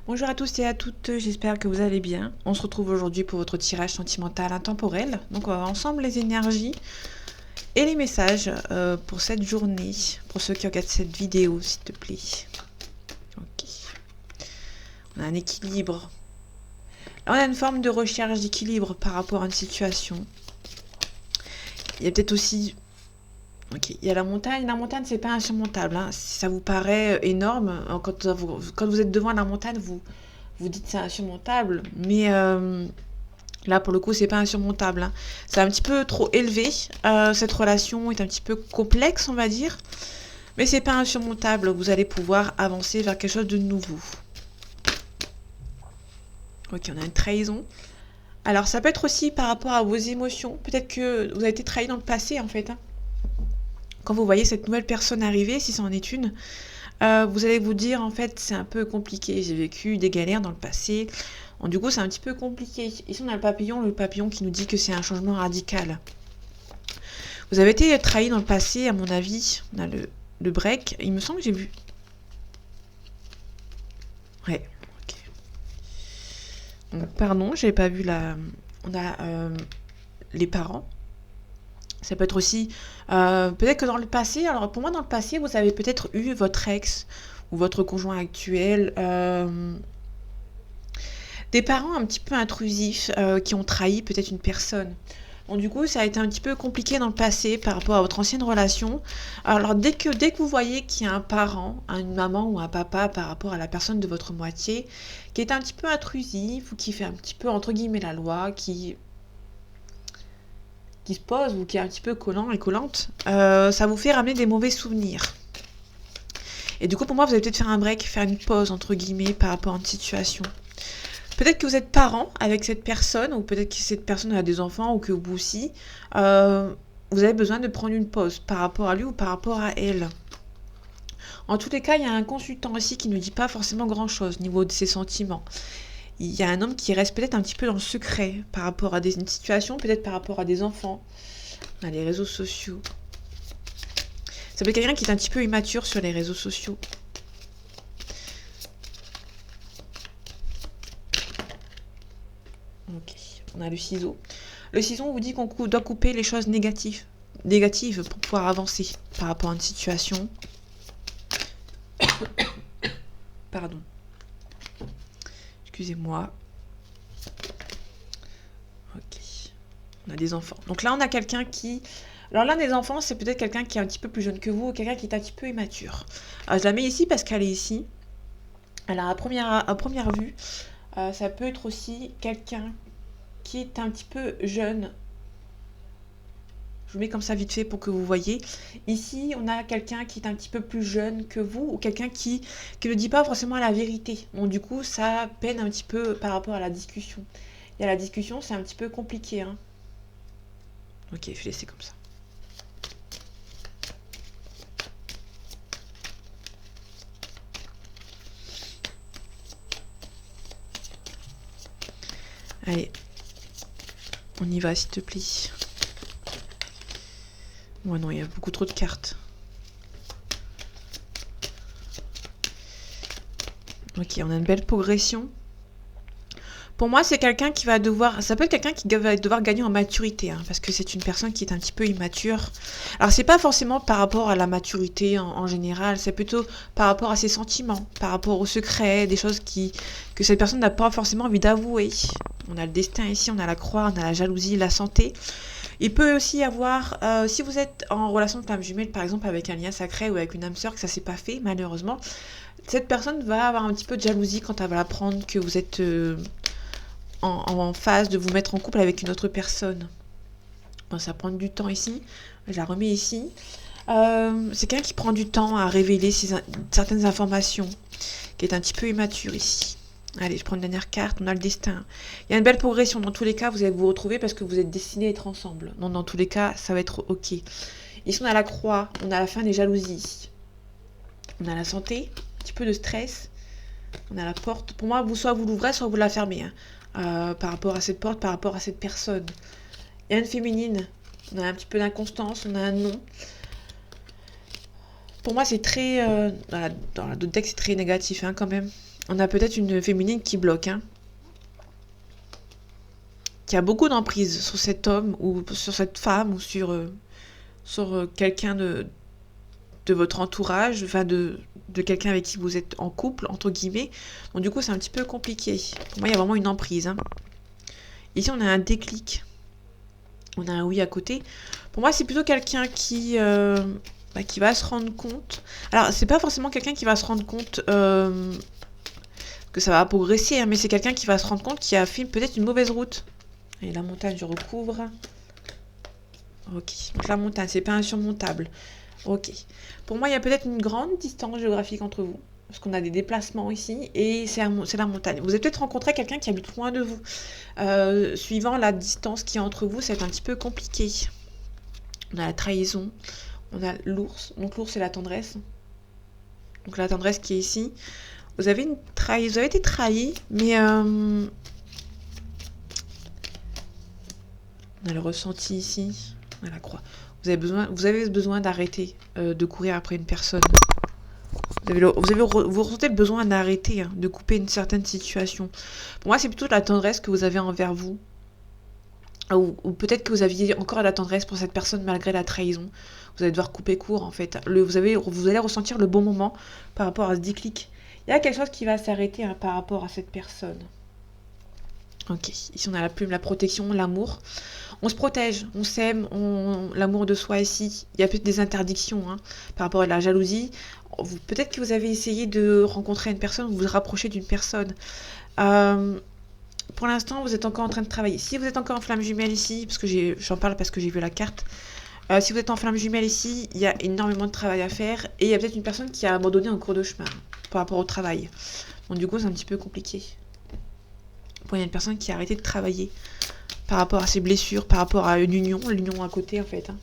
Bonjour à tous et à toutes, j'espère que vous allez bien. On se retrouve aujourd'hui pour votre tirage sentimental intemporel. Donc on va voir ensemble les énergies et les messages pour cette journée, pour ceux qui regardent cette vidéo, s'il te plaît. Ok. On a un équilibre. Là, on a une forme de recherche d'équilibre par rapport à une situation. Il y a peut-être aussi... Ok, il y a la montagne. La montagne, c'est pas insurmontable. Hein. Si ça vous paraît énorme, quand vous êtes devant la montagne, vous dites c'est insurmontable. Mais là, pour le coup, c'est pas insurmontable. Hein. C'est un petit peu trop élevé. Cette relation est un petit peu complexe, on va dire. Mais c'est pas insurmontable. Vous allez pouvoir avancer vers quelque chose de nouveau. Ok, on a une trahison. Alors, ça peut être aussi par rapport à vos émotions. Peut-être que vous avez été trahi dans le passé, en fait. Hein. Quand vous voyez cette nouvelle personne arriver, si c'en est une, vous allez vous dire, en fait, c'est un peu compliqué. J'ai vécu des galères dans le passé. Donc, du coup, c'est un petit peu compliqué. Ici, on a le papillon qui nous dit que c'est un changement radical. Vous avez été trahi dans le passé, à mon avis. On a le break. Il me semble que j'ai vu. Ouais, ok. Donc, pardon, j'avais pas vu la. On a les parents. Ça peut être aussi. Peut-être que dans le passé, alors pour moi, dans le passé, vous avez peut-être eu votre ex ou votre conjoint actuel. Des parents un petit peu intrusifs qui ont trahi peut-être une personne. Donc du coup, ça a été un petit peu compliqué dans le passé par rapport à votre ancienne relation. Alors dès que vous voyez qu'il y a un parent, une maman ou un papa par rapport à la personne de votre moitié, qui est un petit peu intrusif ou qui fait un petit peu entre guillemets la loi, qui se pose ou qui est un petit peu collant et collante, ça vous fait ramener des mauvais souvenirs. Et du coup, pour moi, vous allez peut-être faire un break, faire une pause entre guillemets par rapport à une situation. Peut-être que vous êtes parent avec cette personne, ou peut-être que cette personne a des enfants, ou que vous aussi, vous avez besoin de prendre une pause par rapport à lui ou par rapport à elle. En tous les cas, il y a un consultant aussi qui ne dit pas forcément grand-chose au niveau de ses sentiments. Il y a un homme qui reste peut-être un petit peu dans le secret par rapport à une situation, peut-être par rapport à des enfants, à les réseaux sociaux. Ça peut être quelqu'un qui est un petit peu immature sur les réseaux sociaux. Ok, on a le ciseau. Le ciseau vous dit qu'on doit couper les choses négatives pour pouvoir avancer par rapport à une situation. Pardon. Excusez-moi. Ok. On a des enfants. Donc là, on a quelqu'un qui... Alors l'un des enfants, c'est peut-être quelqu'un qui est un petit peu plus jeune que vous ou quelqu'un qui est un petit peu immature. Alors, je la mets ici parce qu'elle est ici. Alors à première vue, ça peut être aussi quelqu'un qui est un petit peu jeune. Je vous mets comme ça vite fait pour que vous voyez. Ici, on a quelqu'un qui est un petit peu plus jeune que vous ou quelqu'un qui ne dit pas forcément la vérité. Bon, du coup, ça peine un petit peu par rapport à la discussion. Et à la discussion, c'est un petit peu compliqué. Hein. Ok, je vais laisser comme ça. Allez, on y va s'il te plaît. Ouais, non, il y a beaucoup trop de cartes. Ok, on a une belle progression. Pour moi, c'est quelqu'un qui va devoir... Ça peut être quelqu'un qui va devoir gagner en maturité, hein, parce que c'est une personne qui est un petit peu immature. Alors, c'est pas forcément par rapport à la maturité en général, c'est plutôt par rapport à ses sentiments, par rapport aux secrets, des choses que cette personne n'a pas forcément envie d'avouer. On a le destin ici, on a la croix, on a la jalousie, la santé. Il peut aussi y avoir, si vous êtes en relation de flamme jumelle, par exemple avec un lien sacré ou avec une âme sœur, que ça s'est pas fait, malheureusement, cette personne va avoir un petit peu de jalousie quand elle va apprendre que vous êtes en phase de vous mettre en couple avec une autre personne. Bon, ça prend du temps ici, je la remets ici. C'est quelqu'un qui prend du temps à révéler certaines informations, qui est un petit peu immature ici. Allez, je prends une dernière carte, on a le destin. Il y a une belle progression, dans tous les cas, vous allez vous retrouver parce que vous êtes destinés à être ensemble. Donc dans tous les cas, ça va être ok. Ici, on a la croix, on a la fin des jalousies. On a la santé, un petit peu de stress. On a la porte. Pour moi, soit vous l'ouvrez, soit vous la fermez. Hein. Par rapport à cette porte, par rapport à cette personne. Il y a une féminine. On a un petit peu d'inconstance, on a un non. Pour moi, c'est très... dans le deck, c'est très négatif, hein, quand même. On a peut-être une féminine qui bloque, hein, qui a beaucoup d'emprise sur cet homme ou sur cette femme ou sur quelqu'un de votre entourage, enfin de quelqu'un avec qui vous êtes en couple, entre guillemets. Donc du coup, c'est un petit peu compliqué. Pour moi, il y a vraiment une emprise, hein. Ici, on a un déclic. On a un oui à côté. Pour moi, c'est plutôt quelqu'un qui va se rendre compte. Alors, c'est pas forcément quelqu'un qui va se rendre compte que ça va progresser, hein, mais c'est quelqu'un qui va se rendre compte qu'il a fait peut-être une mauvaise route. Et la montagne, je recouvre. Ok. Donc la montagne, c'est pas insurmontable. Ok. Pour moi, il y a peut-être une grande distance géographique entre vous. Parce qu'on a des déplacements ici et c'est la montagne. Vous avez peut-être rencontré quelqu'un qui habite loin de vous. Suivant la distance qui est entre vous, c'est un petit peu compliqué. On a la trahison. On a l'ours. Donc l'ours, c'est la tendresse. Donc la tendresse qui est ici. Vous avez été trahi, mais on a le ressenti ici. On a la croix. Vous avez besoin d'arrêter de courir après une personne. Vous ressentez le besoin d'arrêter, hein, de couper une certaine situation. Pour moi, c'est plutôt la tendresse que vous avez envers vous. Ou peut-être que vous aviez encore de la tendresse pour cette personne malgré la trahison. Vous allez devoir couper court, en fait. Vous allez ressentir le bon moment par rapport à ce déclic. Il y a quelque chose qui va s'arrêter, hein, par rapport à cette personne. Ok, ici on a la plume, la protection, l'amour. On se protège, on s'aime, l'amour de soi ici. Il y a peut-être des interdictions, hein, par rapport à la jalousie. Peut-être que vous avez essayé de rencontrer une personne ou vous rapprocher d'une personne. Pour l'instant, vous êtes encore en train de travailler. Si vous êtes encore en flamme jumelle ici, parce que j'en parle parce que j'ai vu la carte. Si vous êtes en flamme jumelle ici, il y a énormément de travail à faire. Et il y a peut-être une personne qui a abandonné en cours de chemin par rapport au travail. Donc du coup, c'est un petit peu compliqué. Il y a une personne qui a arrêté de travailler par rapport à ses blessures, par rapport à l'union à côté en fait, hein.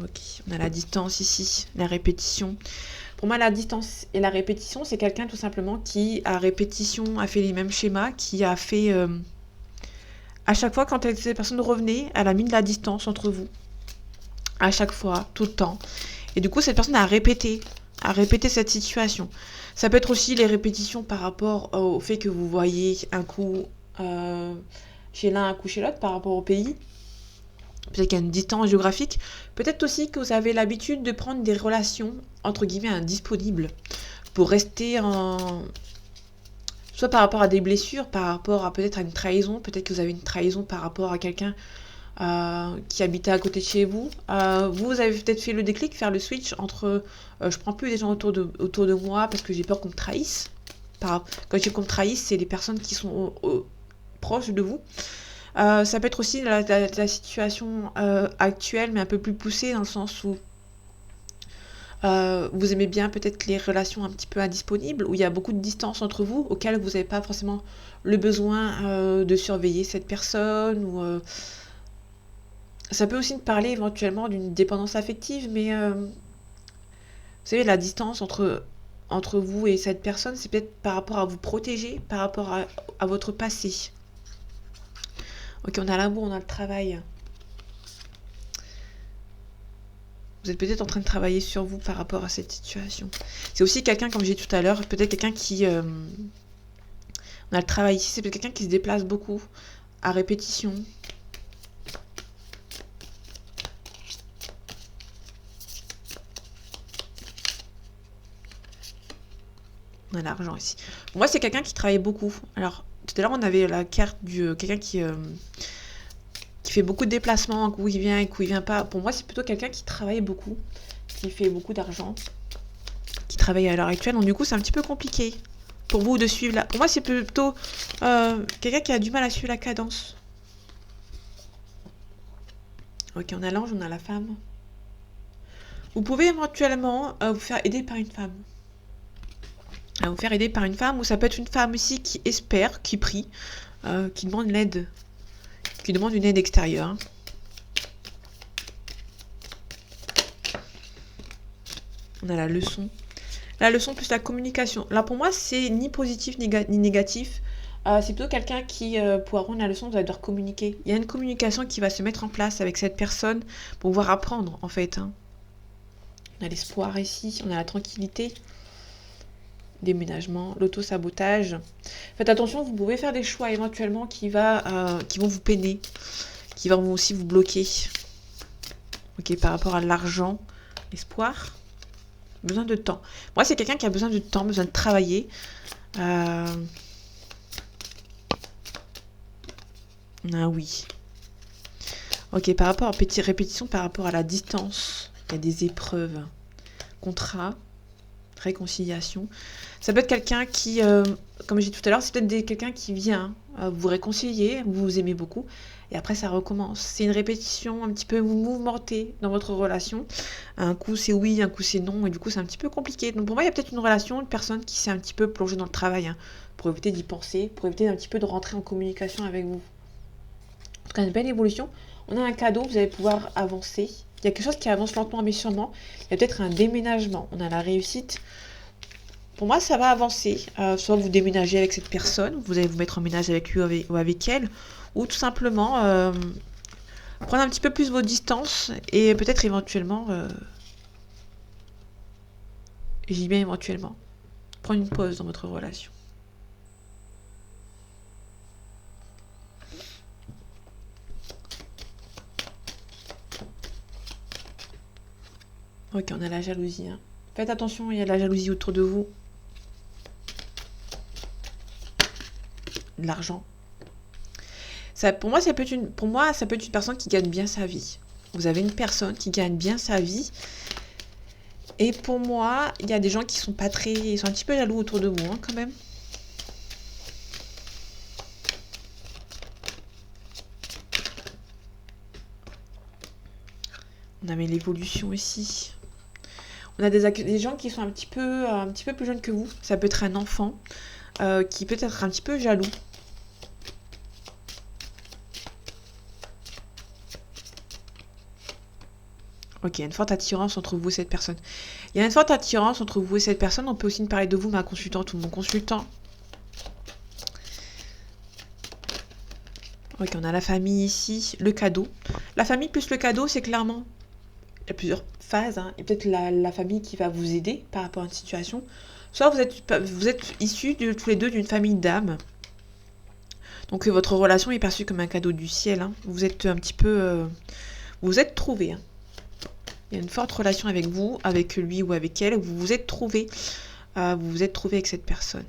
Ok, on a la distance ici, la répétition. Pour moi, la distance et la répétition, c'est quelqu'un tout simplement qui, à répétition, a fait les mêmes schémas, qui a fait... à chaque fois, quand cette personne revenait, elle a mis de la distance entre vous. À chaque fois, tout le temps. Et du coup, cette personne a répété cette situation. Ça peut être aussi les répétitions par rapport au fait que vous voyez un coup chez l'un, un coup chez l'autre, par rapport au pays. Peut-être qu'il y a une distance géographique. Peut-être aussi que vous avez l'habitude de prendre des relations, entre guillemets, indisponibles, pour rester en... Soit par rapport à des blessures, par rapport à peut-être à une trahison. Peut-être que vous avez une trahison par rapport à quelqu'un qui habitait à côté de chez vous. Vous avez peut-être fait le déclic, faire le switch entre je prends plus des gens autour de moi parce que j'ai peur qu'on me trahisse. Quand je dis qu'on me trahisse, c'est les personnes qui sont proches de vous. Ça peut être aussi la situation actuelle, mais un peu plus poussée, dans le sens où vous aimez bien peut-être les relations un petit peu indisponibles, où il y a beaucoup de distance entre vous, auxquelles vous n'avez pas forcément le besoin de surveiller cette personne, ou... Ça peut aussi parler éventuellement d'une dépendance affective, mais vous savez, la distance entre vous et cette personne, c'est peut-être par rapport à vous protéger, par rapport à votre passé. Ok, on a l'amour, on a le travail. Vous êtes peut-être en train de travailler sur vous par rapport à cette situation. C'est aussi quelqu'un, comme j'ai dit tout à l'heure, peut-être quelqu'un qui... on a le travail ici, c'est peut-être quelqu'un qui se déplace beaucoup, à répétition. On a l'argent ici. Pour moi, c'est quelqu'un qui travaille beaucoup. Alors, tout à l'heure, on avait la carte du quelqu'un qui fait beaucoup de déplacements, un coup il vient, un coup il vient pas. Pour moi, c'est plutôt quelqu'un qui travaille beaucoup, qui fait beaucoup d'argent, qui travaille à l'heure actuelle. Donc, du coup, c'est un petit peu compliqué pour vous de suivre Pour moi, c'est plutôt quelqu'un qui a du mal à suivre la cadence. Ok, on a l'ange, on a la femme. Vous pouvez éventuellement vous faire aider par une femme. Vous faire aider par une femme, ou ça peut être une femme aussi qui espère, qui prie, qui demande l'aide, qui demande une aide extérieure. Hein. On a la leçon. La leçon plus la communication. Là, pour moi, c'est ni positif ni négatif. C'est plutôt quelqu'un qui, pour apprendre la leçon, va devoir communiquer. Il y a une communication qui va se mettre en place avec cette personne pour pouvoir apprendre, en fait. Hein. On a l'espoir ici, on a la tranquillité. déménagement, l'auto-sabotage. Faites attention, vous pouvez faire des choix éventuellement qui vont vous peiner, qui vont aussi vous bloquer. Ok, par rapport à l'argent, l'espoir, besoin de temps. Moi, c'est quelqu'un qui a besoin de temps, besoin de travailler. Ah oui. Ok, par rapport à petite répétition, par rapport à la distance, il y a des épreuves. Contrat, réconciliation. Ça peut être quelqu'un qui, comme j'ai dit tout à l'heure, c'est peut-être quelqu'un qui vient vous réconcilier, vous vous aimez beaucoup, et après ça recommence. C'est une répétition un petit peu mouvementée dans votre relation. Un coup c'est oui, un coup c'est non, et du coup c'est un petit peu compliqué. Donc pour moi, il y a peut-être une relation, une personne qui s'est un petit peu plongée dans le travail, hein, pour éviter d'y penser, pour éviter un petit peu de rentrer en communication avec vous. En tout cas, une belle évolution. On a un cadeau, vous allez pouvoir avancer. Il y a quelque chose qui avance lentement mais sûrement. Il y a peut-être un déménagement. On a la réussite. Pour moi, ça va avancer. Soit vous déménagez avec cette personne, vous allez vous mettre en ménage avec lui ou avec elle, ou tout simplement prendre un petit peu plus vos distances et peut-être éventuellement, j'y bien éventuellement, prendre une pause dans votre relation. Ok, on a la jalousie. Hein. Faites attention, il y a de la jalousie autour de vous. De l'argent. Pour moi, ça peut être une personne qui gagne bien sa vie. Vous avez une personne qui gagne bien sa vie. Et pour moi, il y a des gens qui sont ils sont un petit peu jaloux autour de vous, hein, quand même. On avait l'évolution ici. On a des gens qui sont un petit peu plus jeunes que vous. Ça peut être un enfant qui peut être un petit peu jaloux. Ok, il y a une forte attirance entre vous et cette personne. Il y a une forte attirance entre vous et cette personne. On peut aussi me parler de vous, ma consultante ou mon consultant. Ok, on a la famille ici, le cadeau. La famille plus le cadeau, c'est clairement... Il y a plusieurs phases. Hein. Il y a peut-être la famille qui va vous aider par rapport à une situation. Soit vous êtes issus tous les deux d'une famille d'âmes. Donc votre relation est perçue comme un cadeau du ciel. Hein. Vous êtes un petit peu... vous vous êtes trouvés. Hein. Il y a une forte relation avec vous, avec lui ou avec elle. Vous vous êtes trouvés. Vous vous êtes trouvé avec cette personne.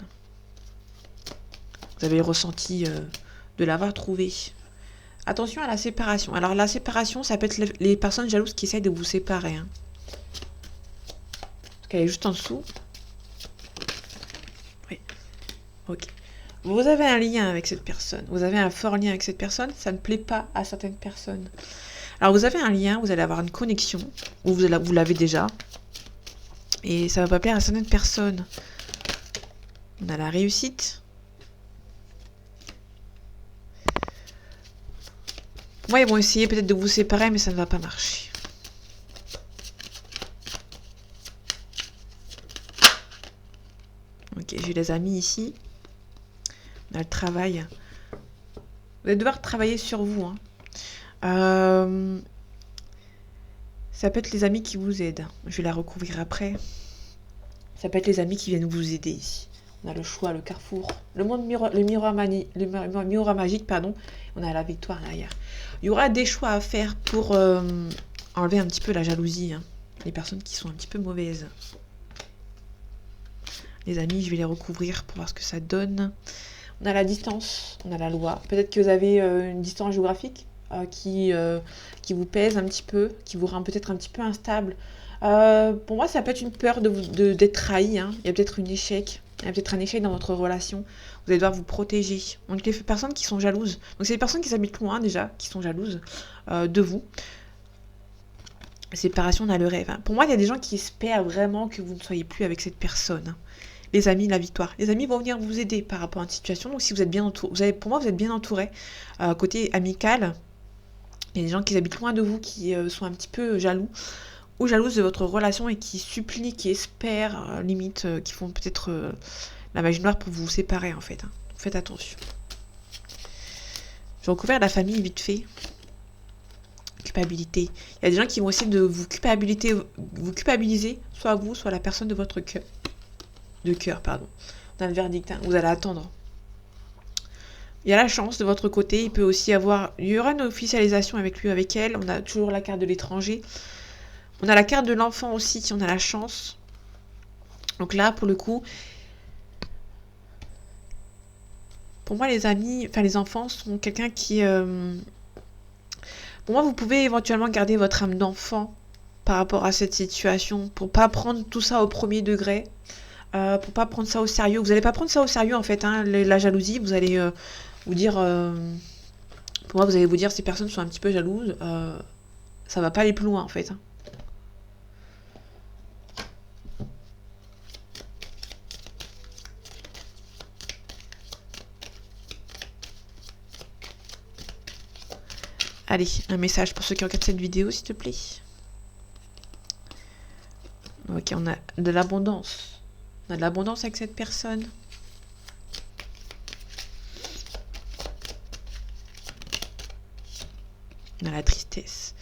Vous avez ressenti de l'avoir trouvé. Attention à la séparation. Alors la séparation, ça peut être les personnes jalouses qui essayent de vous séparer. Hein. Parce qu'elle est juste en dessous. Oui. Ok. Vous avez un lien avec cette personne. Vous avez un fort lien avec cette personne. Ça ne plaît pas à certaines personnes. Alors vous avez un lien, vous allez avoir une connexion. Ou vous l'avez déjà. Et ça ne va pas plaire à certaines personnes. On a la réussite. Moi, ils vont essayer peut-être de vous séparer, mais ça ne va pas marcher. Ok, j'ai les amis ici. On a le travail. Vous allez devoir travailler sur vous. Hein. Ça peut être les amis qui vous aident. Je vais la recouvrir après. Ça peut être les amis qui viennent vous aider ici. On a le choix, le carrefour. Le miroir magique, pardon. On a la victoire derrière. Il y aura des choix à faire pour enlever un petit peu la jalousie. Hein. Les personnes qui sont un petit peu mauvaises. Les amis, je vais les recouvrir pour voir ce que ça donne. On a la distance, on a la loi. Peut-être que vous avez une distance géographique qui vous pèse un petit peu, qui vous rend peut-être un petit peu instable. Pour moi, ça peut être une peur d'être trahi. Hein. Il y a peut-être un échec dans votre relation. Vous allez devoir vous protéger. Donc les personnes qui sont jalouses. Donc c'est les personnes qui habitent loin déjà, qui sont jalouses de vous. Séparation, on a le rêve. Hein. Pour moi, il y a des gens qui espèrent vraiment que vous ne soyez plus avec cette personne. Hein. Les amis, la victoire. Les amis vont venir vous aider par rapport à une situation. Donc si vous êtes bien entouré, pour moi, vous êtes bien entouré. Côté amical, il y a des gens qui habitent loin de vous, qui sont un petit peu jaloux ou jalouses de votre relation et qui supplient, qui espèrent, limite, qui font peut-être la magie noire pour vous séparer en fait. Hein. Faites attention. J'ai recouvert la famille vite fait. Culpabilité. Il y a des gens qui vont essayer de vous culpabiliser, soit vous, soit la personne de votre cœur. De cœur, pardon. On a le verdict, hein. Vous allez attendre. Il y a la chance de votre côté. Il peut aussi avoir... Il y aura une officialisation avec lui, avec elle. On a toujours la carte de l'étranger. On a la carte de l'enfant aussi, si on a la chance. Donc là, pour le coup... Pour moi, les amis... Enfin, les enfants sont quelqu'un qui... Pour moi, vous pouvez éventuellement garder votre âme d'enfant par rapport à cette situation, pour pas prendre tout ça au premier degré, pour pas prendre ça au sérieux. Vous n'allez pas prendre ça au sérieux en fait, hein, la jalousie. Vous allez vous dire, pour moi, vous allez vous dire, ces personnes sont un petit peu jalouses, ça va pas aller plus loin en fait. Hein. Allez, un message pour ceux qui regardent cette vidéo, s'il te plaît. Ok, on a de l'abondance. On a de l'abondance avec cette personne. On a la tristesse.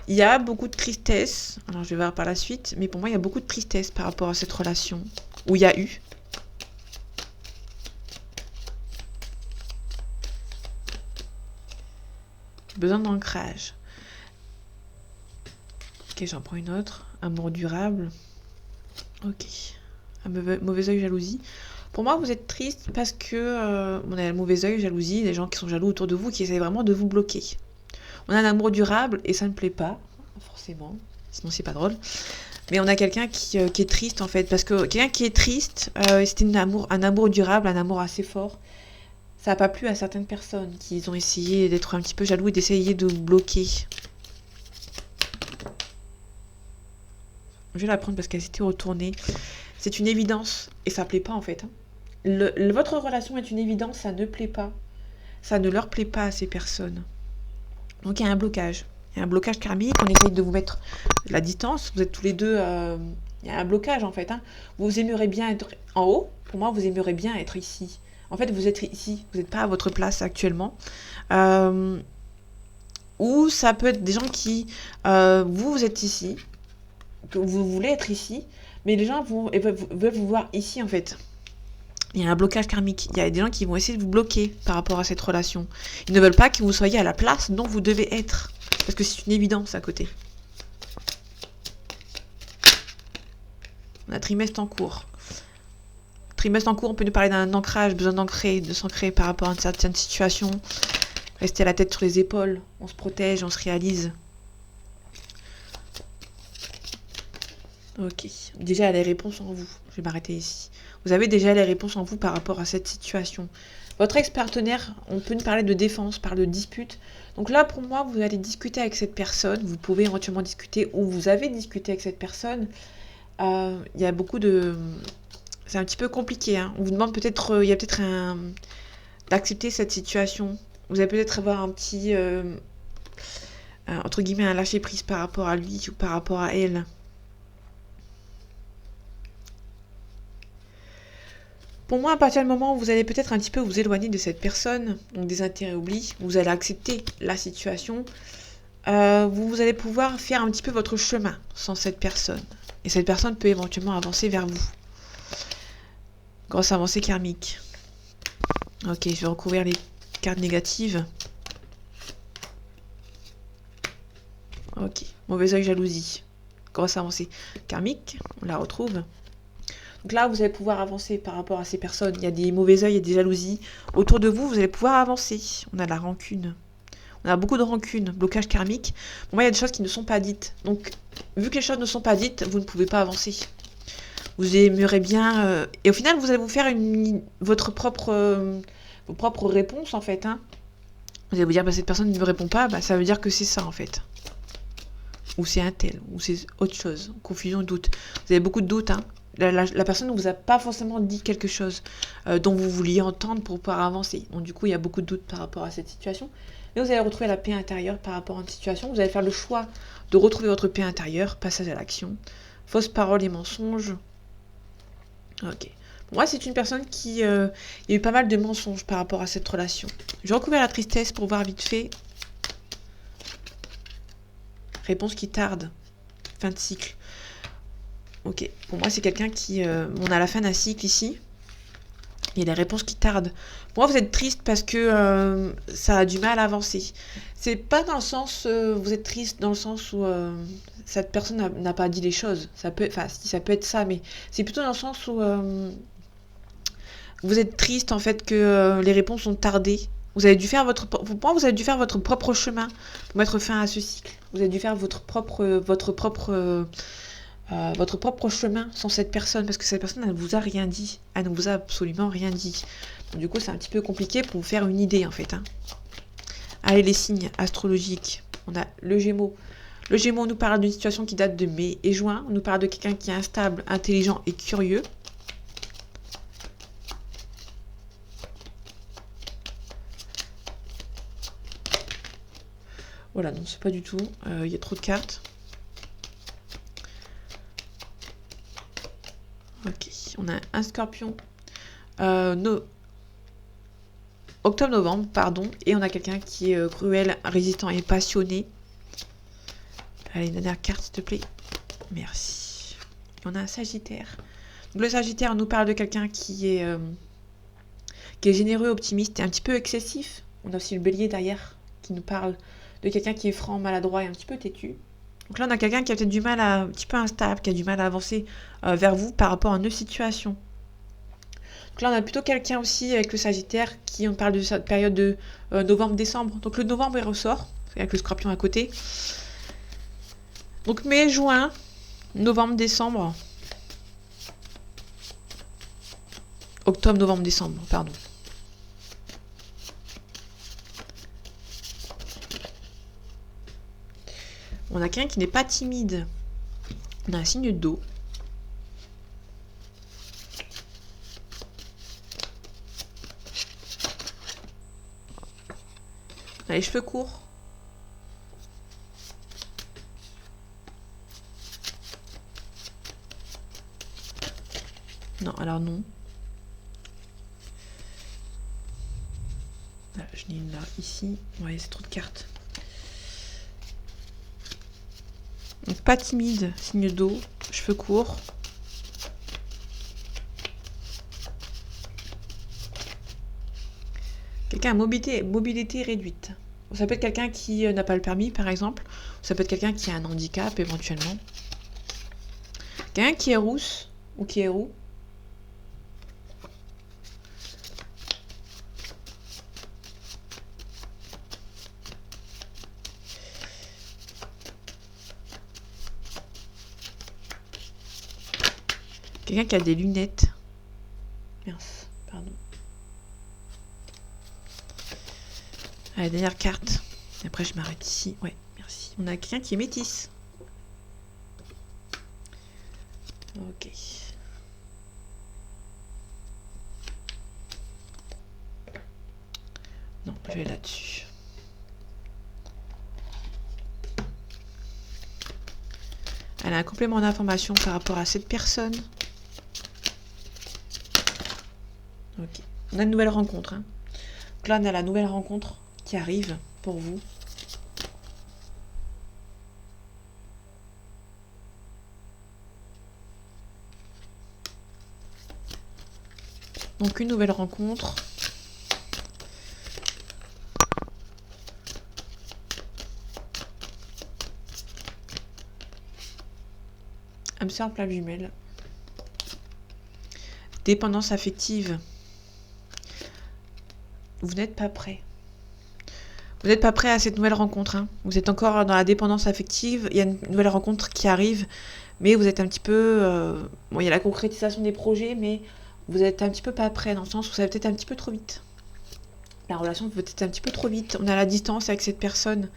Il y a beaucoup de tristesse. Alors, je vais voir par la suite. Mais pour moi, il y a beaucoup de tristesse par rapport à cette relation. Où il y a eu. Besoin d'ancrage. Ok, j'en prends une autre. Amour durable. Ok. Un mauvais œil, jalousie. Pour moi, vous êtes triste parce que on a le mauvais œil, jalousie, des gens qui sont jaloux autour de vous, qui essaient vraiment de vous bloquer. On a un amour durable et ça ne plaît pas, forcément. Sinon, c'est pas drôle. Mais on a quelqu'un qui est triste en fait, parce que quelqu'un qui est triste, c'était un amour durable, un amour assez fort. Ça n'a pas plu à certaines personnes qui ont essayé d'être un petit peu jaloux et d'essayer de vous bloquer. Je vais la prendre parce qu'elle s'était retournée. C'est une évidence et ça plaît pas en fait. Votre relation est une évidence, ça ne plaît pas. Ça ne leur plaît pas à ces personnes. Donc il y a un blocage. Il y a un blocage karmique, on essaye de vous mettre la distance. Vous êtes tous les deux... il y a un blocage en fait. Hein. Vous aimeriez bien être en haut. Pour moi, vous aimeriez bien être ici. En fait, vous êtes ici. Vous n'êtes pas à votre place actuellement. Ou ça peut être des gens qui... vous êtes ici. Que vous voulez être ici. Mais les gens veulent vous voir ici en fait. Il y a un blocage karmique. Il y a des gens qui vont essayer de vous bloquer par rapport à cette relation. Ils ne veulent pas que vous soyez à la place dont vous devez être. Parce que c'est une évidence à côté. On a trimestre en cours. Trimestre en cours, on peut nous parler d'un ancrage, besoin d'ancrer, de s'ancrer par rapport à une certaine situation. Rester la tête sur les épaules. On se protège, on se réalise. Ok. Déjà, les réponses en vous. Je vais m'arrêter ici. Vous avez déjà les réponses en vous par rapport à cette situation. Votre ex-partenaire, on peut nous parler de défense, parler de dispute. Donc là, pour moi, vous allez discuter avec cette personne. Vous pouvez éventuellement discuter ou vous avez discuté avec cette personne. Il y a beaucoup de... C'est un petit peu compliqué. Hein. On vous demande peut-être... Il y a peut-être d'accepter cette situation. Vous allez peut-être avoir un petit... entre guillemets, un lâcher-prise par rapport à lui ou par rapport à elle. Pour moi, à partir du moment où vous allez peut-être un petit peu vous éloigner de cette personne, donc des intérêts oublis, vous allez accepter la situation, vous allez pouvoir faire un petit peu votre chemin sans cette personne. Et cette personne peut éventuellement avancer vers vous. Grosse avancée karmique. Ok, je vais recouvrir les cartes négatives. Ok, mauvais œil, jalousie. Grosse avancée karmique, on la retrouve. Donc là, vous allez pouvoir avancer par rapport à ces personnes. Il y a des mauvais œils et des jalousies. Autour de vous, vous allez pouvoir avancer. On a la rancune. On a beaucoup de rancune, blocage karmique. Pour moi, il y a des choses qui ne sont pas dites. Donc, vu que les choses ne sont pas dites, vous ne pouvez pas avancer. Vous aimerez bien... Et au final, vous allez vous faire vos propres réponses, en fait. Hein. Vous allez vous dire, bah, cette personne ne me répond pas, bah, ça veut dire que c'est ça, en fait. Ou c'est un tel, ou c'est autre chose. Confusion, doute. Vous avez beaucoup de doutes, hein. La personne ne vous a pas forcément dit quelque chose dont vous vouliez entendre pour pouvoir avancer. Donc du coup, il y a beaucoup de doutes par rapport à cette situation. Mais vous allez retrouver la paix intérieure par rapport à une situation. Vous allez faire le choix de retrouver votre paix intérieure, passage à l'action. Fausses paroles et mensonges. Ok. Pour moi, c'est une personne qui... il y a eu pas mal de mensonges par rapport à cette relation. Je vais recouvrir la tristesse pour voir vite fait. Réponse qui tarde. Fin de cycle. Ok, pour moi c'est quelqu'un qui... on a la fin d'un cycle ici. Il y a des réponses qui tardent. Pour moi vous êtes triste parce que ça a du mal à avancer. C'est pas dans le sens... vous êtes triste dans le sens où cette personne n'a pas dit les choses. Ça peut, enfin, si, ça peut être ça, mais c'est plutôt dans le sens où vous êtes triste en fait que les réponses ont tardé. Vous avez dû faire pour moi, vous avez dû faire votre propre chemin pour mettre fin à ce cycle. Vous avez dû faire votre propre chemin sans cette personne, parce que cette personne, elle ne vous a rien dit. Elle ne vous a absolument rien dit. Donc, du coup, c'est un petit peu compliqué pour vous faire une idée, en fait. Hein. Allez, les signes astrologiques. On a le Gémeaux. Le Gémeaux nous parle d'une situation qui date de mai et juin. On nous parle de quelqu'un qui est instable, intelligent et curieux. Voilà, non, c'est pas du tout. Il y a trop de cartes. Ok, on a un Scorpion. Octobre-novembre, pardon. Et on a quelqu'un qui est cruel, résistant et passionné. Allez, une dernière carte, s'il te plaît. Merci. Et on a un Sagittaire. Donc, le Sagittaire nous parle de quelqu'un qui est généreux, optimiste et un petit peu excessif. On a aussi le Bélier derrière qui nous parle de quelqu'un qui est franc, maladroit et un petit peu têtu. Donc là, on a quelqu'un qui a peut-être du mal un petit peu instable, qui a du mal à avancer vers vous par rapport à une situation. Donc là, on a plutôt quelqu'un aussi avec le Sagittaire qui, on parle de cette période de novembre-décembre. Donc le novembre, il ressort, avec le Scorpion à côté. Donc mai, juin, novembre, décembre. Octobre, novembre, décembre, pardon. On a quelqu'un qui n'est pas timide. On a un signe d'eau. On a les cheveux courts. Non, alors non. Là, je n'ai une là, ici. Ouais, c'est trop de cartes. Donc, pas timide, signe d'eau, cheveux courts. Quelqu'un à mobilité réduite. Ça peut être quelqu'un qui n'a pas le permis, par exemple. Ça peut être quelqu'un qui a un handicap, éventuellement. Quelqu'un qui est rousse ou qui est roux. Quelqu'un qui a des lunettes. Mince, pardon. Allez, dernière carte. Et après, je m'arrête ici. Ouais, merci. On a quelqu'un qui est métisse. Ok. Non, je vais là-dessus. Elle a un complément d'information par rapport à cette personne. Ok. On a une nouvelle rencontre. Hein. Donc là, on a la nouvelle rencontre qui arrive pour vous. Donc une nouvelle rencontre. Âme sœur flamme jumelle. Dépendance affective. Vous n'êtes pas prêt. Vous n'êtes pas prêt à cette nouvelle rencontre. Hein. Vous êtes encore dans la dépendance affective. Il y a une nouvelle rencontre qui arrive. Mais vous êtes un petit peu... Bon, il y a la concrétisation des projets, mais vous êtes un petit peu pas prêt, dans le sens où ça va peut-être un petit peu trop vite. La relation peut être un petit peu trop vite. On a la distance avec cette personne.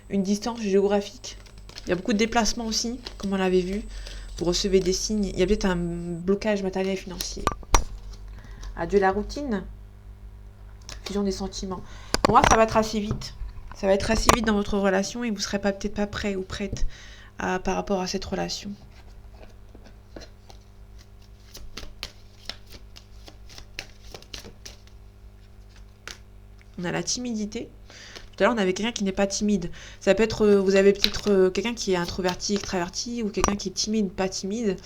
Une distance géographique. Il y a beaucoup de déplacements aussi, comme on l'avait vu. Vous recevez des signes. Il y a peut-être un blocage matériel et financier. Adieu la routine. Fusion des sentiments. Pour moi, ça va être assez vite. Ça va être assez vite dans votre relation et vous ne serez peut-être pas prêt ou prête par rapport à cette relation. On a la timidité. Tout à l'heure, on avait quelqu'un qui n'est pas timide. Ça peut être, vous avez peut-être quelqu'un qui est introverti, extraverti, ou quelqu'un qui est timide, pas timide.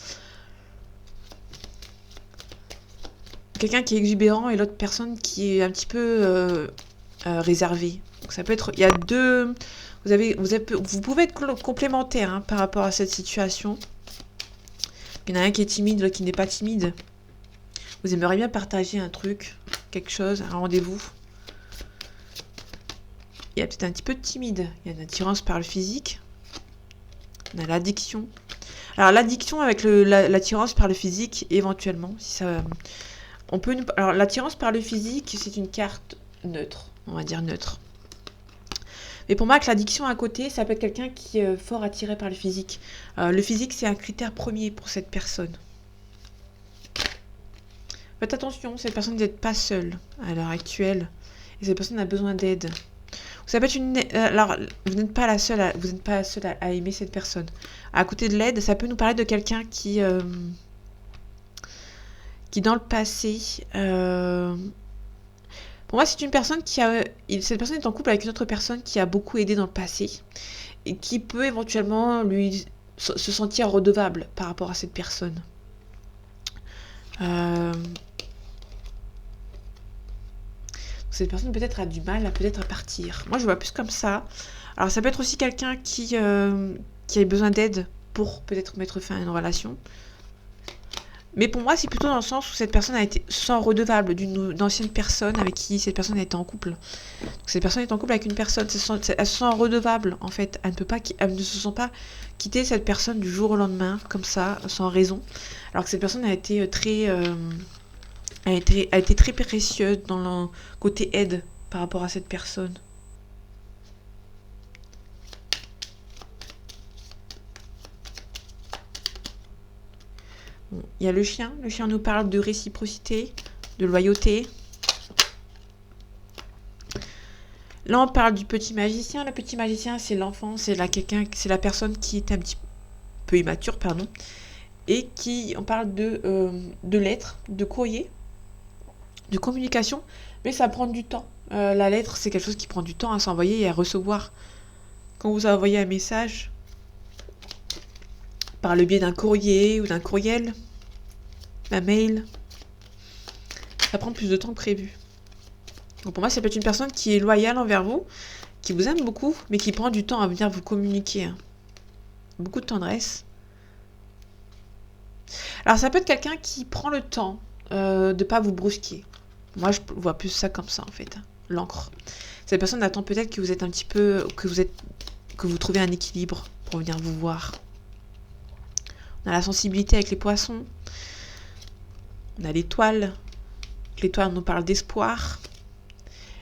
quelqu'un qui est exubérant et l'autre personne qui est un petit peu réservée. Donc ça peut être, il y a deux, vous pouvez être complémentaires hein, par rapport à cette situation. Il y en a un qui est timide, l'autre qui n'est pas timide. Vous aimeriez bien partager un truc, quelque chose, un rendez-vous. Il y a peut-être un petit peu de timide. Il y a une attirance par le physique. On a l'addiction. Alors l'addiction avec l'attirance par le physique, éventuellement, si ça, on peut. Alors l'attirance par le physique, c'est une carte neutre, on va dire neutre. Mais pour moi, avec l'addiction à côté, ça peut être quelqu'un qui est fort attiré par le physique. Le physique, c'est un critère premier pour cette personne. Faites attention, cette personne n'est pas seule à l'heure actuelle. Et cette personne a besoin d'aide. Ça peut être une. Alors, vous n'êtes pas la seule à aimer cette personne. À côté de l'aide, ça peut nous parler de quelqu'un qui dans le passé. Pour moi, c'est une personne qui a. Cette personne est en couple avec une autre personne qui a beaucoup aidé dans le passé et qui peut éventuellement lui se sentir redevable par rapport à cette personne. Cette personne peut-être a du mal à partir. Moi, je vois plus comme ça. Alors, ça peut être aussi quelqu'un qui a besoin d'aide pour peut-être mettre fin à une relation. Mais pour moi, c'est plutôt dans le sens où cette personne se sent redevable d'une ancienne personne avec qui cette personne a été en couple. Donc, cette personne est en couple avec une personne, elle se sent redevable, en fait. Elle ne se sent pas quitter cette personne du jour au lendemain, comme ça, sans raison. Alors que cette personne a été très... a été très précieuse dans le côté aide par rapport à cette personne. Bon, il y a le chien. Le chien nous parle de réciprocité, de loyauté. Là, on parle du petit magicien. Le petit magicien, c'est l'enfant, c'est la personne qui est un petit peu immature, pardon, et on parle de lettres, de courrier, de communication, mais ça prend du temps. La lettre, c'est quelque chose qui prend du temps à s'envoyer et à recevoir. Quand vous envoyez un message par le biais d'un courrier ou d'un courriel, d'un mail, ça prend plus de temps que prévu. Donc pour moi, ça peut être une personne qui est loyale envers vous, qui vous aime beaucoup, mais qui prend du temps à venir vous communiquer. Hein. Beaucoup de tendresse. Alors ça peut être quelqu'un qui prend le temps de ne pas vous brusquer. Moi, je vois plus ça comme ça, en fait. L'encre. Cette personne attend peut-être que vous êtes un petit peu... que vous trouvez un équilibre pour venir vous voir. On a la sensibilité avec les poissons. On a l'étoile. L'étoile nous parle d'espoir.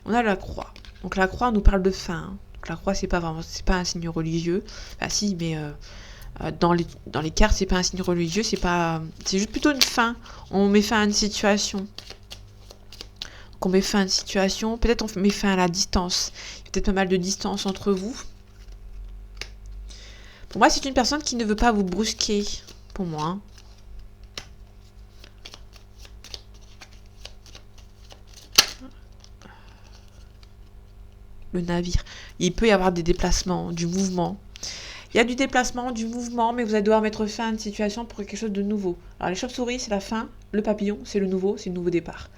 On a la croix. Donc la croix nous parle de fin. Hein. Donc la croix, c'est pas un signe religieux. Enfin si, mais dans les cartes, c'est pas un signe religieux. C'est juste plutôt une fin. On met fin à une situation. Qu'on met fin à une situation, peut-être on met fin à la distance. Il y a peut-être pas mal de distance entre vous. Pour moi, c'est une personne qui ne veut pas vous brusquer. Pour moi. Le navire. Il peut y avoir des déplacements, du mouvement. Il y a du déplacement, du mouvement, mais vous allez devoir mettre fin à une situation pour quelque chose de nouveau. Alors les chauves-souris, c'est la fin. Le papillon, c'est le nouveau, c'est le nouveau départ.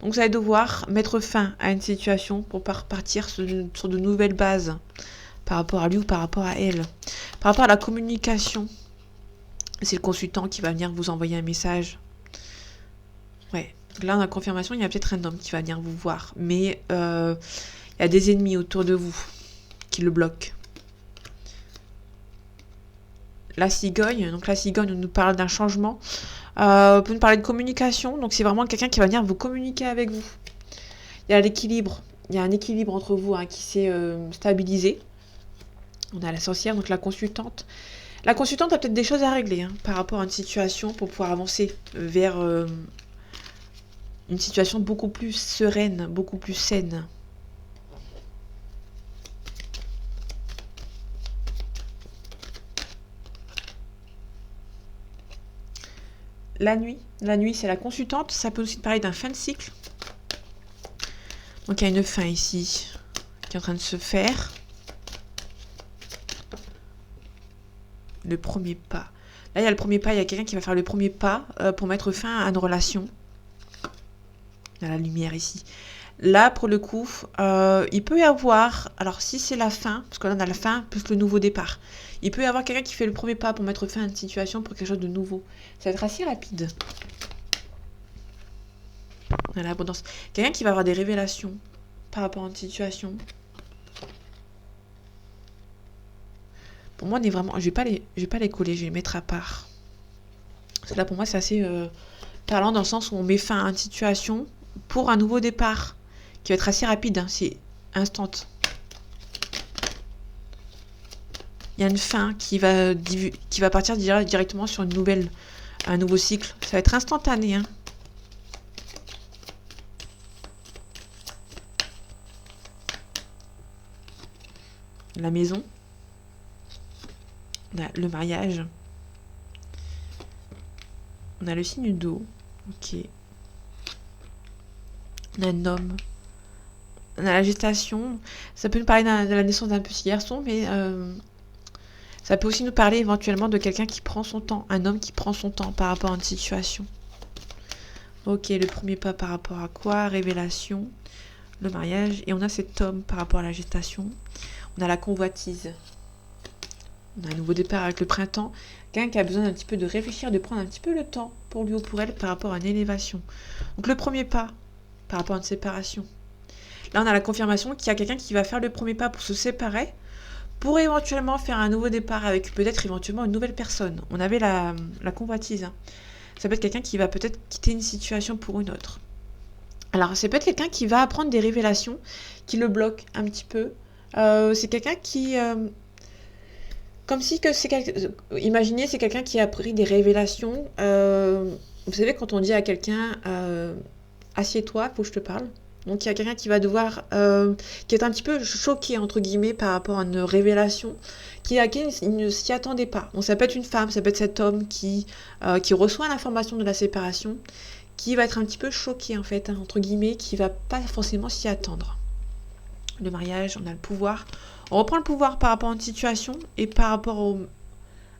Donc vous allez devoir mettre fin à une situation pour partir sur de nouvelles bases par rapport à lui ou par rapport à elle. Par rapport à la communication, c'est le consultant qui va venir vous envoyer un message. Ouais. Là, dans la confirmation, il y a peut-être un homme qui va venir vous voir. Mais il y a des ennemis autour de vous qui le bloquent. La cigogne. Donc la cigogne, on nous parle d'un changement. On peut nous parler de communication, donc c'est vraiment quelqu'un qui va venir vous communiquer avec vous. Il y a l'équilibre, il y a un équilibre entre vous hein, qui s'est stabilisé. On a la sorcière, donc la consultante. La consultante a peut-être des choses à régler hein, par rapport à une situation pour pouvoir avancer vers une situation beaucoup plus sereine, beaucoup plus saine. La nuit, c'est la consultante. Ça peut aussi parler d'un fin de cycle. Donc il y a une fin ici qui est en train de se faire. Le premier pas. Là, il y a le premier pas. Il y a quelqu'un qui va faire le premier pas pour mettre fin à une relation. On a la lumière ici. Là, pour le coup, il peut y avoir, alors si c'est la fin, parce que là on a la fin plus le nouveau départ, il peut y avoir quelqu'un qui fait le premier pas pour mettre fin à une situation, pour quelque chose de nouveau. Ça va être assez rapide. On a l'abondance. Quelqu'un qui va avoir des révélations par rapport à une situation. Pour moi, on est vraiment... Je vais pas les coller, je vais les mettre à part. Parce que là, pour moi, c'est assez parlant dans le sens où on met fin à une situation pour un nouveau départ qui va être assez rapide. Hein, c'est instant. Il y a une fin qui va partir directement sur un nouveau cycle. Ça va être instantané. Hein. La maison. On a le mariage. On a le signe d'eau. Ok. On a un homme. On a la gestation. Ça peut nous parler de la naissance d'un petit garçon, mais ça peut aussi nous parler éventuellement de quelqu'un qui prend son temps. Un homme qui prend son temps par rapport à une situation. Ok, le premier pas par rapport à quoi? Révélation. Le mariage. Et on a cet homme par rapport à la gestation. On a la convoitise. On a un nouveau départ avec le printemps. Quelqu'un qui a besoin d'un petit peu de réfléchir, de prendre un petit peu le temps pour lui ou pour elle par rapport à une élévation. Donc le premier pas par rapport à une séparation. Là, on a la confirmation qu'il y a quelqu'un qui va faire le premier pas pour se séparer, pour éventuellement faire un nouveau départ avec peut-être éventuellement une nouvelle personne. On avait la convoitise. Hein. Ça peut être quelqu'un qui va peut-être quitter une situation pour une autre. Alors, c'est peut-être quelqu'un qui va apprendre des révélations, qui le bloque un petit peu. C'est quelqu'un qui... comme si que c'est imaginez, c'est quelqu'un qui a appris des révélations. Vous savez, quand on dit à quelqu'un assieds-toi, faut que je te parle. Donc il y a quelqu'un qui va devoir, qui est un petit peu choqué entre guillemets par rapport à une révélation, qui ne s'y attendait pas. Donc ça peut être une femme, ça peut être cet homme qui reçoit l'information de la séparation, qui va être un petit peu choqué en fait, hein, entre guillemets, qui va pas forcément s'y attendre. Le mariage, on a le pouvoir. On reprend le pouvoir par rapport à une situation et par rapport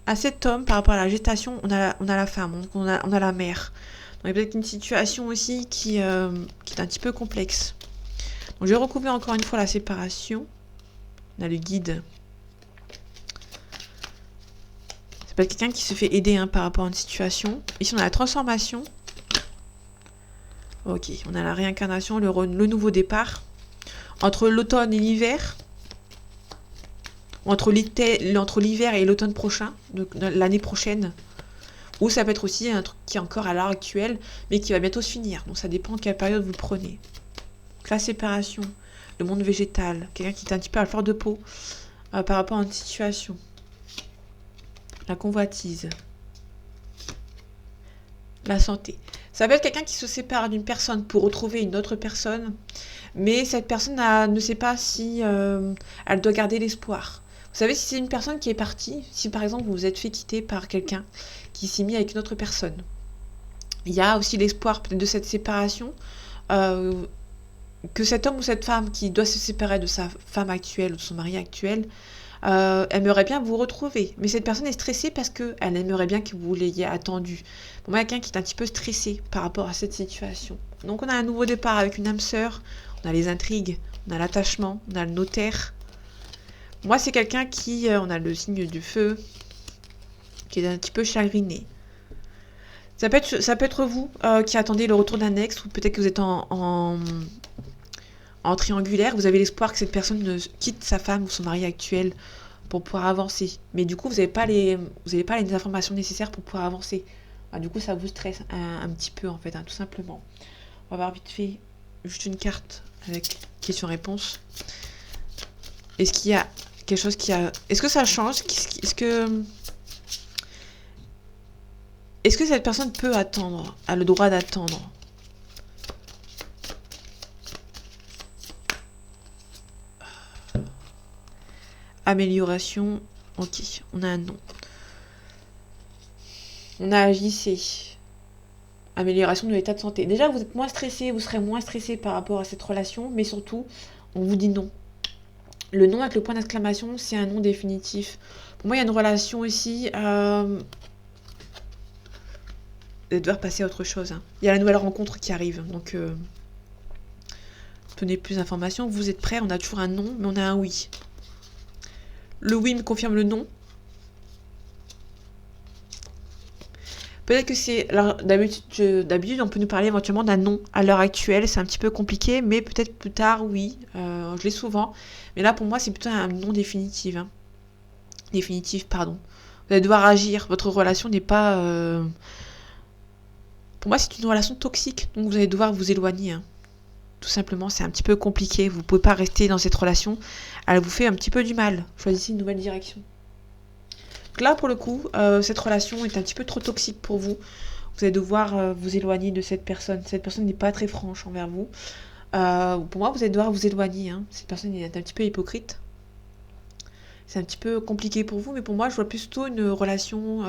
à cet homme, par rapport à la gestation, on a la femme, donc on a la mère. Donc il y a peut-être une situation aussi qui est un petit peu complexe. Donc je vais recouvrir encore une fois la séparation. On a le guide. Ça peut être quelqu'un qui se fait aider hein, par rapport à une situation. Ici on a la transformation. Ok, on a la réincarnation, le nouveau départ. Entre l'automne et l'hiver. Entre l'hiver et l'automne prochain, l'année prochaine. Ou ça peut être aussi un truc qui est encore à l'heure actuelle, mais qui va bientôt se finir. Donc ça dépend de quelle période vous le prenez. Donc la séparation, le monde végétal, quelqu'un qui est un petit peu à fleur de peau par rapport à une situation. La convoitise. La santé. Ça peut être quelqu'un qui se sépare d'une personne pour retrouver une autre personne, mais cette personne ne sait pas si elle doit garder l'espoir. Vous savez, si c'est une personne qui est partie, si par exemple vous vous êtes fait quitter par quelqu'un qui s'est mis avec une autre personne, il y a aussi l'espoir peut-être de cette séparation, que cet homme ou cette femme qui doit se séparer de sa femme actuelle ou de son mari actuel, aimerait bien vous retrouver. Mais cette personne est stressée parce qu'elle aimerait bien que vous l'ayez attendu. Pour moi, il y a quelqu'un qui est un petit peu stressé par rapport à cette situation. Donc on a un nouveau départ avec une âme sœur, on a les intrigues, on a l'attachement, on a le notaire. Moi, c'est quelqu'un qui... on a le signe du feu, qui est un petit peu chagriné. Ça peut être vous qui attendez le retour d'un ex, ou peut-être que vous êtes en triangulaire, vous avez l'espoir que cette personne ne quitte sa femme ou son mari actuel pour pouvoir avancer. Mais du coup, vous n'avez pas les informations nécessaires pour pouvoir avancer. Du coup, ça vous stresse un petit peu, en fait, hein, tout simplement. On va voir vite fait juste une carte avec question-réponse. Est-ce qu'il y a quelque chose qui a... Est-ce que ça change? Est-ce que cette personne peut attendre, a le droit d'attendre? Amélioration. Ok, on a un nom. On a agissé. Amélioration de l'état de santé. Déjà, vous êtes moins stressé, vous serez moins stressé par rapport à cette relation, mais surtout, on vous dit non. Le nom avec le point d'exclamation, c'est un non définitif. Pour moi, il y a une relation ici. Vous allez devoir passer à autre chose. Hein. Il y a la nouvelle rencontre qui arrive. Donc, Obtenez plus d'informations. Vous êtes prêt? On a toujours un non, mais on a un oui. Le oui me confirme le non. Peut-être que c'est... Alors, d'habitude, on peut nous parler éventuellement d'un non. À l'heure actuelle, c'est un petit peu compliqué, mais peut-être plus tard, oui. Je l'ai souvent. Mais là, pour moi, c'est plutôt un non définitif. Hein. Définitif, pardon. Vous allez devoir agir. Votre relation n'est pas... Pour moi, c'est une relation toxique. Donc, vous allez devoir vous éloigner. Hein. Tout simplement, c'est un petit peu compliqué. Vous ne pouvez pas rester dans cette relation. Elle vous fait un petit peu du mal. Choisissez une nouvelle direction. Donc là, pour le coup, cette relation est un petit peu trop toxique pour vous. Vous allez devoir vous éloigner de cette personne. Cette personne n'est pas très franche envers vous. Pour moi, vous allez devoir vous éloigner. Hein. Cette personne est un petit peu hypocrite. C'est un petit peu compliqué pour vous, mais pour moi, je vois plutôt une relation...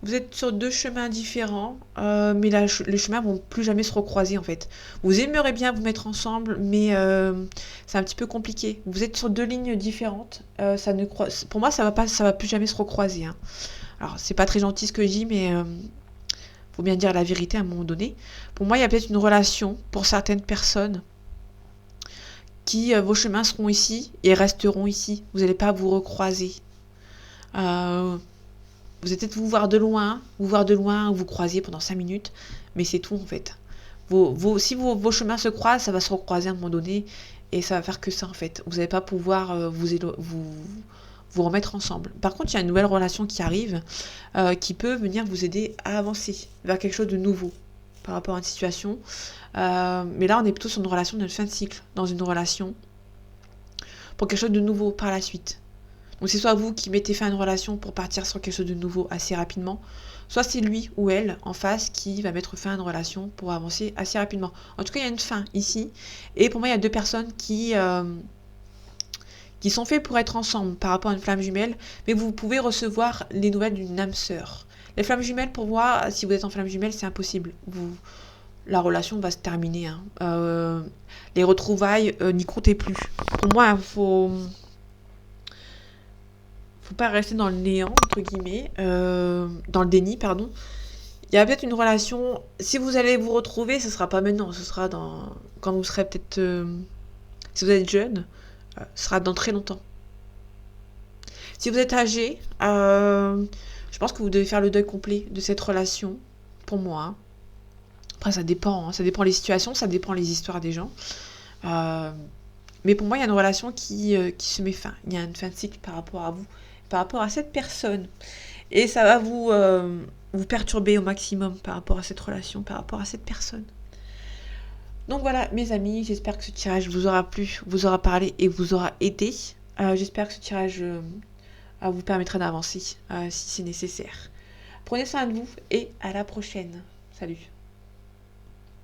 Vous êtes sur deux chemins différents, mais les chemins vont plus jamais se recroiser en fait. Vous aimeriez bien vous mettre ensemble, mais c'est un petit peu compliqué. Vous êtes sur deux lignes différentes. Pour moi, ça va plus jamais se recroiser. Hein. Alors, c'est pas très gentil ce que je dis, mais faut bien dire la vérité à un moment donné. Pour moi, il y a peut-être une relation pour certaines personnes qui vos chemins seront ici et resteront ici. Vous n'allez pas vous recroiser. Vous allez peut-être vous voir de loin, vous croiser pendant 5 minutes, mais c'est tout en fait. Si vos chemins se croisent, ça va se recroiser à un moment donné, et ça va faire que ça en fait. Vous n'allez pas pouvoir vous remettre ensemble. Par contre, il y a une nouvelle relation qui arrive, qui peut venir vous aider à avancer vers quelque chose de nouveau par rapport à une situation. Mais là, on est plutôt sur une relation de fin de cycle, dans une relation pour quelque chose de nouveau par la suite. Donc c'est soit vous qui mettez fin à une relation pour partir sur quelque chose de nouveau assez rapidement, soit c'est lui ou elle en face qui va mettre fin à une relation pour avancer assez rapidement. En tout cas, il y a une fin ici. Et pour moi, il y a deux personnes qui sont faites pour être ensemble par rapport à une flamme jumelle, mais vous pouvez recevoir les nouvelles d'une âme sœur. Les flammes jumelles, pour moi, si vous êtes en flamme jumelle, c'est impossible. La relation va se terminer. Hein. Les retrouvailles, n'y comptez plus. Pour moi, il faut pas rester dans le néant, entre guillemets, dans le déni, pardon. Il y a peut-être une relation, si vous allez vous retrouver, ce sera pas maintenant, ce sera quand vous serez peut-être, si vous êtes jeune, ce sera dans très longtemps. Si vous êtes âgé, je pense que vous devez faire le deuil complet de cette relation, pour moi. Hein. Après, ça dépend, hein, ça dépend les situations, ça dépend les histoires des gens. Mais pour moi, il y a une relation qui se met fin. Il y a une fin de cycle par rapport à vous, par rapport à cette personne. Et ça va vous perturber au maximum par rapport à cette relation, par rapport à cette personne. Donc voilà, mes amis, j'espère que ce tirage vous aura plu, vous aura parlé et vous aura aidé. J'espère que ce tirage vous permettra d'avancer si c'est nécessaire. Prenez soin de vous et à la prochaine. Salut.